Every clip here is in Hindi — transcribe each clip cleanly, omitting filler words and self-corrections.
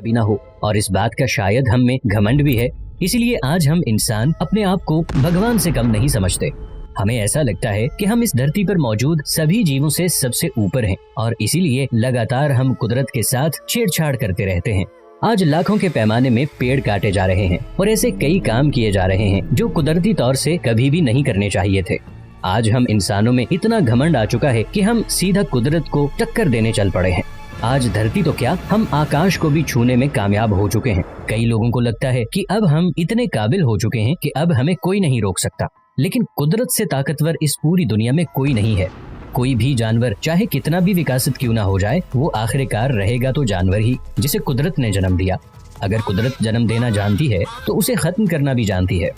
भी ना हो, और इस बात का शायद हम में घमंड भी है। इसीलिए आज हम इंसान अपने आप को भगवान से कम नहीं समझते। हमें ऐसा लगता है कि हम इस धरती पर मौजूद सभी जीवों से सबसे ऊपर हैं, और इसीलिए लगातार हम कुदरत के साथ छेड़छाड़ करते रहते हैं। आज लाखों के पैमाने में पेड़ काटे जा रहे हैं और ऐसे कई काम किए जा रहे हैं जो कुदरती तौर से कभी भी नहीं करने चाहिए थे। आज हम इंसानों में इतना घमंड आ चुका है कि हम सीधा कुदरत को टक्कर देने चल पड़े हैं। आज धरती तो क्या, हम आकाश को भी छूने में कामयाब हो चुके हैं। कई लोगों को लगता है कि अब हम इतने काबिल हो चुके हैं कि अब हमें कोई नहीं रोक सकता, लेकिन कुदरत से ताकतवर इस पूरी दुनिया में कोई नहीं है। कोई भी जानवर चाहे कितना भी विकसित क्यों ना हो जाए, वो आखिरकार रहेगा तो जानवर ही, जिसे कुदरत ने जन्म दिया। अगर कुदरत जन्म देना जानती है तो उसे खत्म करना भी जानती है,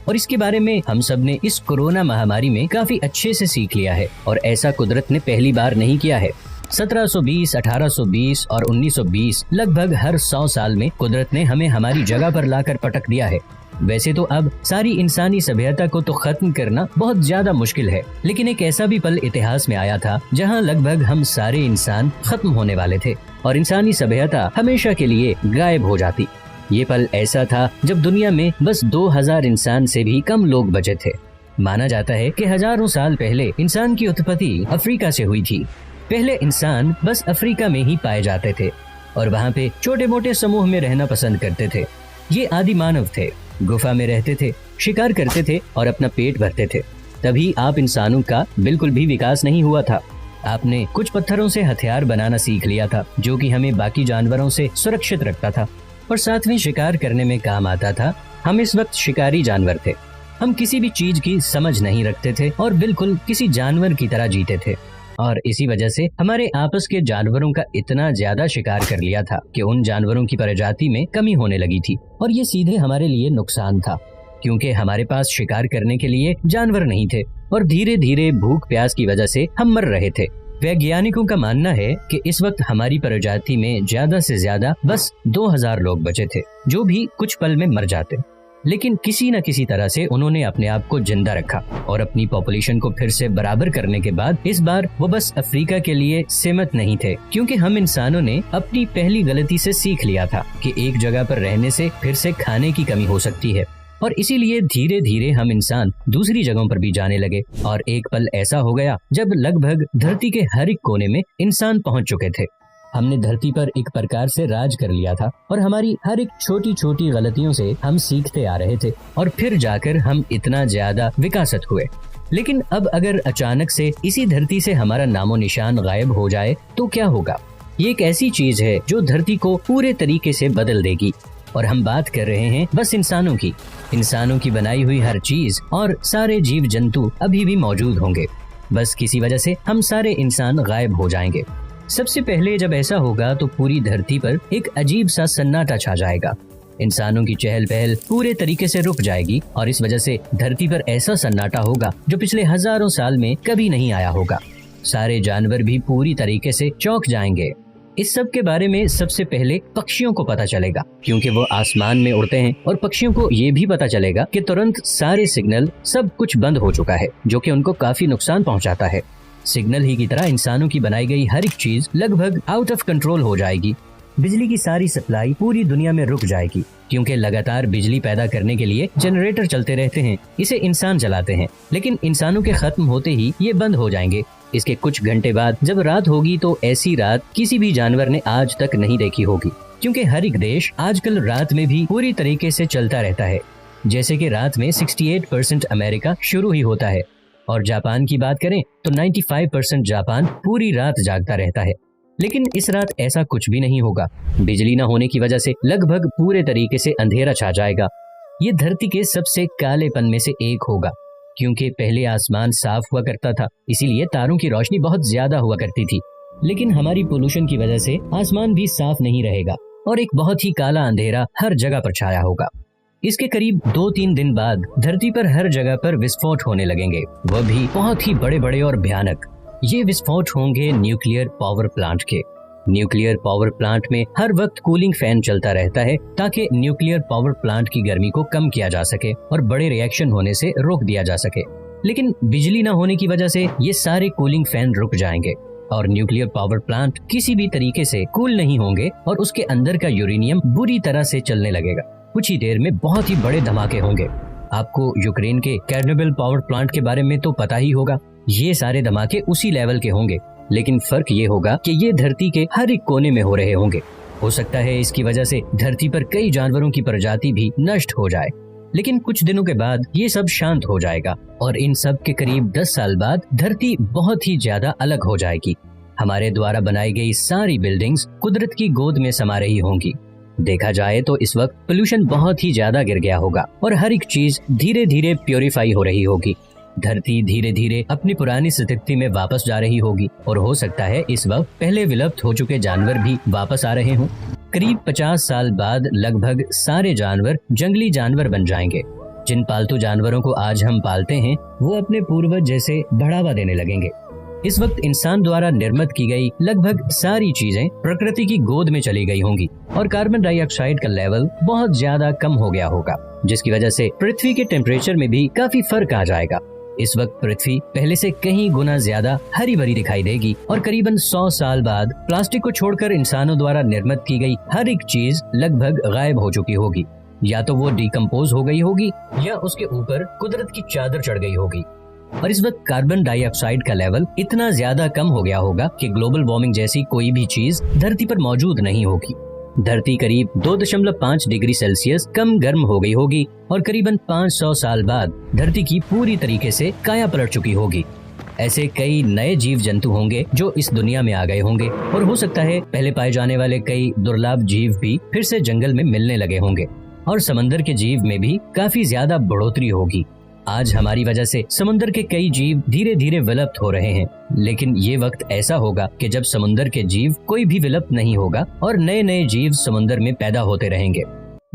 और इसके बारे में हम सब ने इस कोरोना महामारी में काफी अच्छे से सीख लिया है। और ऐसा कुदरत ने पहली बार नहीं किया है। 1720, 1820 और 1920 लगभग हर 100 साल में कुदरत ने हमें हमारी जगह पर लाकर पटक दिया है। वैसे तो अब सारी इंसानी सभ्यता को तो खत्म करना बहुत ज्यादा मुश्किल है, लेकिन एक ऐसा भी पल इतिहास में आया था जहां लगभग हम सारे इंसान खत्म होने वाले थे और इंसानी सभ्यता हमेशा के लिए गायब हो जाती। ये पल ऐसा था जब दुनिया में बस 2000 इंसान से भी कम लोग बचे थे। माना जाता है कि हजारों साल पहले इंसान की उत्पत्ति अफ्रीका से हुई थी। पहले इंसान बस अफ्रीका में ही पाए जाते थे और वहाँ पे छोटे मोटे समूह में रहना पसंद करते थे। ये आदि मानव थे, गुफा में रहते थे, शिकार करते थे और अपना पेट भरते थे। तभी आप इंसानों का बिल्कुल भी विकास नहीं हुआ था। आपने कुछ पत्थरों से हथियार बनाना सीख लिया था, जो कि हमें बाकी जानवरों से सुरक्षित रखता था और साथ में शिकार करने में काम आता था। हम इस वक्त शिकारी जानवर थे। हम किसी भी चीज की समझ नहीं रखते थे और बिल्कुल किसी जानवर की तरह जीते थे, और इसी वजह से हमारे आपस के जानवरों का इतना ज्यादा शिकार कर लिया था कि उन जानवरों की प्रजाति में कमी होने लगी थी। और ये सीधे हमारे लिए नुकसान था, क्योंकि हमारे पास शिकार करने के लिए जानवर नहीं थे और धीरे धीरे भूख प्यास की वजह से हम मर रहे थे। वैज्ञानिकों का मानना है कि इस वक्त हमारी प्रजाति में ज्यादा से ज्यादा बस 2000 लोग बचे थे, जो भी कुछ पल में मर जाते। लेकिन किसी न किसी तरह से उन्होंने अपने आप को जिंदा रखा और अपनी पॉपुलेशन को फिर से बराबर करने के बाद इस बार वो बस अफ्रीका के लिए सीमित नहीं थे, क्योंकि हम इंसानों ने अपनी पहली गलती से सीख लिया था कि एक जगह पर रहने से फिर से खाने की कमी हो सकती है, और इसीलिए धीरे धीरे हम इंसान दूसरी जगहों पर भी जाने लगे। और एक पल ऐसा हो गया जब लगभग धरती के हर एक कोने में इंसान पहुंच चुके थे। हमने धरती पर एक प्रकार से राज कर लिया था और हमारी हर एक छोटी छोटी गलतियों से हम सीखते आ रहे थे और फिर जाकर हम इतना ज्यादा विकसित हुए। लेकिन अब अगर अचानक से इसी धरती से हमारा नामो निशान गायब हो जाए तो क्या होगा? ये एक ऐसी चीज है जो धरती को पूरे तरीके से बदल देगी। और हम बात कर रहे हैं बस इंसानों की। इंसानों की बनाई हुई हर चीज और सारे जीव जंतु अभी भी मौजूद होंगे, बस किसी वजह से हम सारे इंसान गायब हो जाएंगे। सबसे पहले जब ऐसा होगा तो पूरी धरती पर एक अजीब सा सन्नाटा छा जाएगा। इंसानों की चहल पहल पूरे तरीके से रुक जाएगी और इस वजह से धरती पर ऐसा सन्नाटा होगा जो पिछले हजारों साल में कभी नहीं आया होगा। सारे जानवर भी पूरी तरीके से चौंक जाएंगे। इस सब के बारे में सबसे पहले पक्षियों को पता चलेगा, क्योंकि वो आसमान में उड़ते हैं, और पक्षियों को ये भी पता चलेगा कि तुरंत सारे सिग्नल सब कुछ बंद हो चुका है, जो कि उनको काफी नुकसान पहुंचाता है। सिग्नल ही की तरह इंसानों की बनाई गई हर एक चीज लगभग आउट ऑफ कंट्रोल हो जाएगी। बिजली की सारी सप्लाई पूरी दुनिया में रुक जाएगी, क्योंकि लगातार बिजली पैदा करने के लिए जनरेटर चलते रहते हैं। इसे इंसान चलाते हैं, लेकिन इंसानों के खत्म होते ही ये बंद हो जाएंगे। इसके कुछ घंटे बाद जब रात होगी तो ऐसी रात किसी भी जानवर ने आज तक नहीं देखी होगी, क्योंकि हर एक देश आजकल रात में भी पूरी तरीके से चलता रहता है। जैसे कि रात में 68% अमेरिका शुरू ही होता है, और जापान की बात करें तो 95% जापान पूरी रात जागता रहता है। लेकिन इस रात ऐसा कुछ भी नहीं होगा। बिजली न होने की वजह से लगभग पूरे तरीके से अंधेरा छा जाएगा। ये धरती के सबसे कालेपन में से एक होगा, क्योंकि पहले आसमान साफ हुआ करता था, इसीलिए तारों की रोशनी बहुत ज्यादा हुआ करती थी। लेकिन हमारी पोल्यूशन की वजह से आसमान भी साफ नहीं रहेगा और एक बहुत ही काला अंधेरा हर जगह पर छाया होगा। इसके करीब 2-3 दिन बाद धरती पर हर जगह पर विस्फोट होने लगेंगे, वह भी बहुत ही बड़े बड़े और भयानक। ये विस्फोट होंगे न्यूक्लियर पावर प्लांट के। न्यूक्लियर पावर प्लांट में हर वक्त कूलिंग फैन चलता रहता है, ताकि न्यूक्लियर पावर प्लांट की गर्मी को कम किया जा सके और बड़े रिएक्शन होने से रोक दिया जा सके। लेकिन बिजली न होने की वजह से ये सारे कूलिंग फैन रुक जाएंगे और न्यूक्लियर पावर प्लांट किसी भी तरीके से कूल नहीं होंगे और उसके अंदर का यूरेनियम बुरी तरह से चलने लगेगा। कुछ ही देर में बहुत ही बड़े धमाके होंगे। आपको यूक्रेन के चेर्नोबिल पावर प्लांट के बारे में तो पता ही होगा। ये सारे धमाके उसी लेवल के होंगे, लेकिन फर्क ये होगा कि ये धरती के हर एक कोने में हो रहे होंगे। हो सकता है इसकी वजह से धरती पर कई जानवरों की प्रजाति भी नष्ट हो जाए, लेकिन कुछ दिनों के बाद ये सब शांत हो जाएगा और इन सब के करीब 10 साल बाद धरती बहुत ही ज्यादा अलग हो जाएगी। हमारे द्वारा बनाई गई सारी बिल्डिंग्स कुदरत की गोद में समा रही होंगी। देखा जाए तो इस वक्त पोल्यूशन बहुत ही ज्यादा गिर गया होगा और हर एक चीज धीरे धीरे प्योरीफाई हो रही होगी। धरती धीरे धीरे अपनी पुरानी स्थिति में वापस जा रही होगी और हो सकता है इस वक्त पहले विलुप्त हो चुके जानवर भी वापस आ रहे हों। करीब 50 साल बाद लगभग सारे जानवर जंगली जानवर बन जाएंगे। जिन पालतू जानवरों को आज हम पालते हैं वो अपने पूर्वज जैसे बढ़ावा देने लगेंगे। इस वक्त इंसान द्वारा निर्मित की गई लगभग सारी चीजें प्रकृति की गोद में चली गई होंगी और कार्बन डाइऑक्साइड का लेवल बहुत ज्यादा कम हो गया होगा, जिसकी वजह से पृथ्वी के टेम्परेचर में भी काफी फर्क आ जाएगा। इस वक्त पृथ्वी पहले से कहीं गुना ज्यादा हरी भरी दिखाई देगी और करीबन 100 साल बाद प्लास्टिक को छोड़कर इंसानों द्वारा निर्मित की गई हर एक चीज लगभग गायब हो चुकी होगी। या तो वो डिकम्पोज हो गई होगी या उसके ऊपर कुदरत की चादर चढ़ गई होगी। और इस वक्त कार्बन डाइऑक्साइड का लेवल इतना ज्यादा कम हो गया होगा कि ग्लोबल वार्मिंग जैसी कोई भी चीज धरती पर मौजूद नहीं होगी। धरती करीब 2.5 डिग्री सेल्सियस कम गर्म हो गई होगी और करीबन 500 साल बाद धरती की पूरी तरीके से काया पलट चुकी होगी। ऐसे कई नए जीव जंतु होंगे जो इस दुनिया में आ गए होंगे और हो सकता है पहले पाए जाने वाले कई दुर्लभ जीव भी फिर से जंगल में मिलने लगे होंगे और समंदर के जीव में भी काफी ज्यादा बढ़ोतरी होगी। आज हमारी वजह से समुद्र के कई जीव धीरे धीरे विलुप्त हो रहे हैं, लेकिन ये वक्त ऐसा होगा कि जब समुद्र के जीव कोई भी विलुप्त नहीं होगा और नए नए जीव समुद्र में पैदा होते रहेंगे।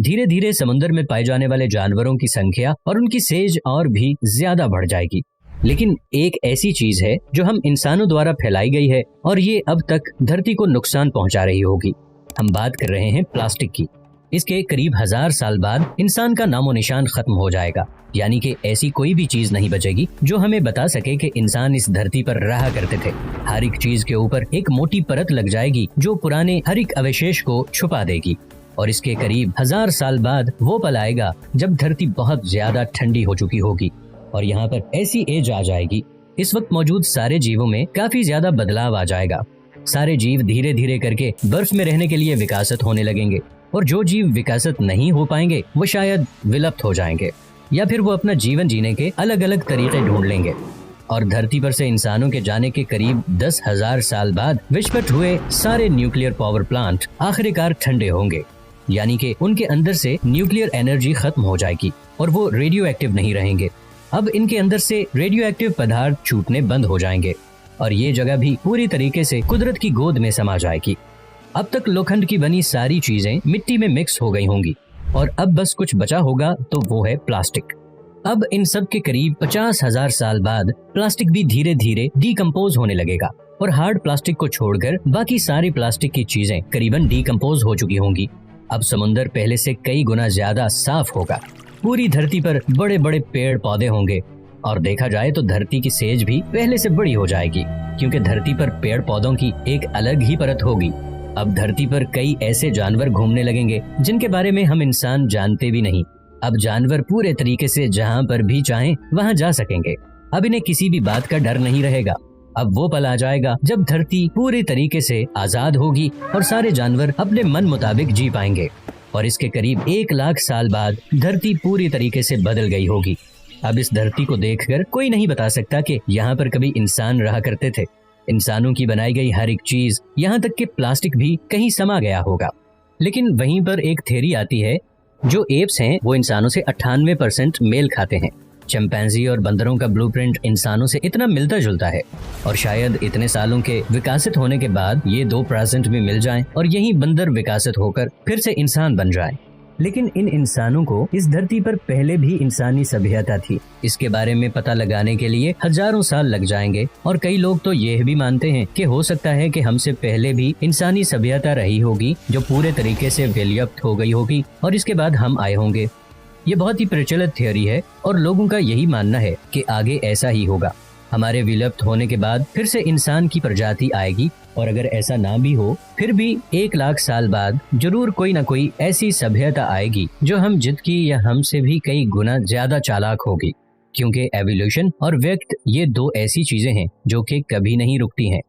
धीरे धीरे समुद्र में पाए जाने वाले जानवरों की संख्या और उनकी सेज और भी ज्यादा बढ़ जाएगी। लेकिन एक ऐसी चीज है जो हम इंसानों द्वारा फैलाई गई है और ये अब तक धरती को नुकसान पहुंचा रही होगी। हम बात कर रहे हैं प्लास्टिक की। इसके करीब 1000 साल बाद इंसान का नामो निशान खत्म हो जाएगा, यानी कि ऐसी कोई भी चीज नहीं बचेगी जो हमें बता सके कि इंसान इस धरती पर रहा करते थे। हर एक चीज के ऊपर एक मोटी परत लग जाएगी जो पुराने हर एक अवशेष को छुपा देगी और इसके करीब 1000 साल बाद वो पल आएगा जब धरती बहुत ज्यादा ठंडी हो चुकी होगी और यहाँ पर ऐसी एज आ जाएगी। इस वक्त मौजूद सारे जीवों में काफी ज्यादा बदलाव आ जाएगा। सारे जीव धीरे धीरे करके बर्फ में रहने के लिए विकसित होने लगेंगे और जो जीव विकसित नहीं हो पाएंगे वो शायद विलुप्त हो जाएंगे या फिर वो अपना जीवन जीने के अलग अलग तरीके ढूंढ लेंगे। और धरती पर से इंसानों के जाने के करीब 10,000 साल बाद विस्फोट हुए सारे न्यूक्लियर पावर प्लांट आखिरकार ठंडे होंगे, यानी कि उनके अंदर से न्यूक्लियर एनर्जी खत्म हो जाएगी और वो रेडियो एक्टिव नहीं रहेंगे। अब इनके अंदर से रेडियो एक्टिव पदार्थ छूटने बंद हो जाएंगे और ये जगह भी पूरी तरीके से कुदरत की गोद में समा जाएगी। अब तक लोखंड की बनी सारी चीजें मिट्टी में मिक्स हो गई होंगी और अब बस कुछ बचा होगा तो वो है प्लास्टिक। अब इन सब के करीब 50,000 साल बाद प्लास्टिक भी धीरे धीरे डिकम्पोज होने लगेगा और हार्ड प्लास्टिक को छोड़कर बाकी सारी प्लास्टिक की चीजें करीबन डिकम्पोज हो चुकी होंगी। अब समुद्र पहले से कई गुना ज्यादा साफ होगा। पूरी धरती पर बड़े बड़े पेड़ पौधे होंगे और देखा जाए तो धरती की सेज भी पहले से बड़ी हो जाएगी, क्योंकि धरती पर पेड़ पौधों की एक अलग ही परत होगी। अब धरती पर कई ऐसे जानवर घूमने लगेंगे जिनके बारे में हम इंसान जानते भी नहीं। अब जानवर पूरे तरीके से जहाँ पर भी चाहें वहाँ जा सकेंगे। अब इन्हें किसी भी बात का डर नहीं रहेगा। अब वो पल आ जाएगा जब धरती पूरी तरीके से आजाद होगी और सारे जानवर अपने मन मुताबिक जी पाएंगे और इसके करीब 1 लाख साल बाद धरती पूरी तरीके से बदल गई होगी। अब इस धरती को देखकर कोई नहीं बता सकता कि यहाँ पर कभी इंसान रहा करते थे। इंसानों की बनाई गई हर एक चीज, यहाँ तक कि प्लास्टिक भी कहीं समा गया होगा। लेकिन वहीं पर एक थ्योरी आती है, जो एप्स हैं वो इंसानों से 98% मेल खाते हैं। चिंपैंजी और बंदरों का ब्लूप्रिंट इंसानों से इतना मिलता जुलता है और शायद इतने सालों के विकसित होने के बाद ये 2% में मिल जाएं और यही बंदर विकसित होकर फिर से इंसान बन जाएं। लेकिन इन इंसानों को इस धरती पर पहले भी इंसानी सभ्यता थी, इसके बारे में पता लगाने के लिए हजारों साल लग जाएंगे। और कई लोग तो यह भी मानते हैं कि हो सकता है कि हमसे पहले भी इंसानी सभ्यता रही होगी जो पूरे तरीके से विलुप्त हो गई होगी और इसके बाद हम आए होंगे। ये बहुत ही प्रचलित थ्योरी है और लोगों का यही मानना है कि आगे ऐसा ही होगा। हमारे विलुप्त होने के बाद फिर से इंसान की प्रजाति आएगी, और अगर ऐसा ना भी हो फिर भी 1 लाख साल बाद जरूर कोई ना कोई ऐसी सभ्यता आएगी जो हम जिद की या हमसे भी कई गुना ज्यादा चालाक होगी, क्योंकि एवोल्यूशन और व्यक्त ये 2 ऐसी चीजें हैं जो कि कभी नहीं रुकती हैं।